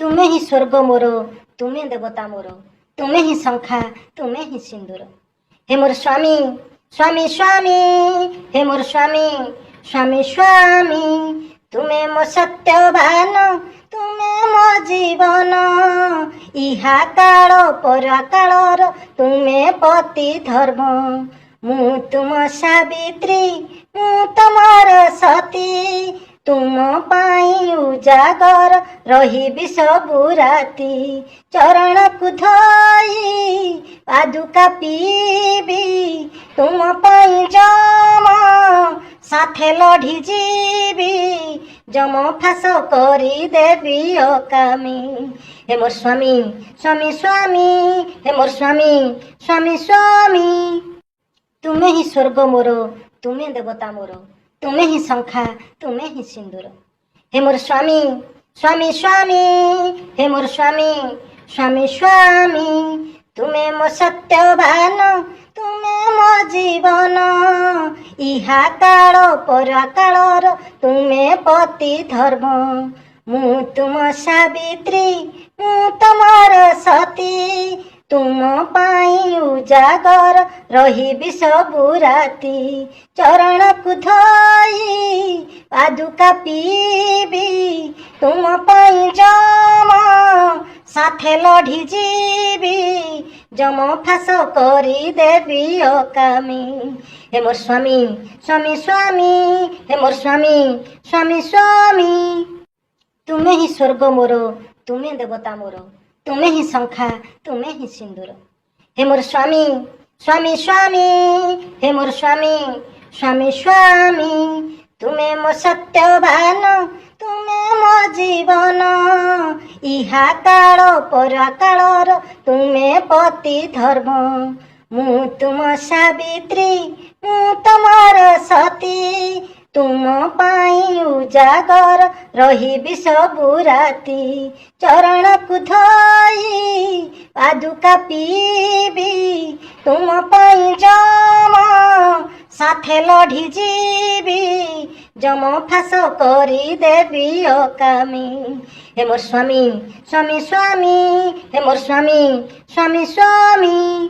तुम्हें ही स्वर्ग मोर, तुम्हें देवता मोर, तुम्हें ही शंखा, तुम्हें ही सिंदूर। हे मोर स्वामी स्वामी स्वामी, हे मोर स्वामी स्वामी स्वामी, तुम्हें मो सत्यवान, तुम्हें मो जीवन, इहा काल परा कालर तुम्हें पति धर्म। मु तुम सावित्री, मु तुमर सती, तुम पाई उजागर रही सबु राती। चरण को धोई पादुका पीबी, तुम पाई जम साथे लढ़ी जीवी, जम फास करी देवी अकामी। हे मोर स्वामी स्वामी स्वामी, हे मोर स्वामी स्वामी स्वामी, तुम्हें ही स्वर्ग मोर, तुम्हें देवता मोर, तुम्हें ही शंखा, तुम्हें ही सिंदूर। हे मोर स्वामी स्वामी स्वामी, हे मोर स्वामी स्वामी स्वामी, तुम्हें मो सत्यवान, तुम्हें मो जीवन, इहा काल परा कालर तुम्हें पति धर्म। मु तुम सावित्री, मु तुमर सती, तुम पाई उजागर रही सबु राती। चरण को धोई पादुका पीबी, तुम पाई जम साथे लढ़ी जीवी, जम फास करी देवी अकामी। हे मोर स्वामी स्वामी स्वामी, हे मोर स्वामी स्वामी स्वामी, तुम्हें ही स्वर्ग मोर, तुम्हें देवता मोर, तुम्हें ही शंखा, तुम्हें ही सिंदूर। हे मोर स्वामी स्वामी स्वामी, हे मोर स्वामी स्वामी स्वामी, तुम्हें मो सत्यवान, तुम्हें मो जीवन, इहा काल परा कालर तुम्हें पति धर्म। मु तुम सावित्री, मु तुमर सती, तुम पाई उजागर रही सबु राती। चरण को धोई पादुका पीबी, तुम पाई जम साथे लढ़ी जीवी, जम फास करी देवी अकामी। हे मोर स्वामी स्वामी स्वामी, हे मोर स्वामी स्वामी स्वामी।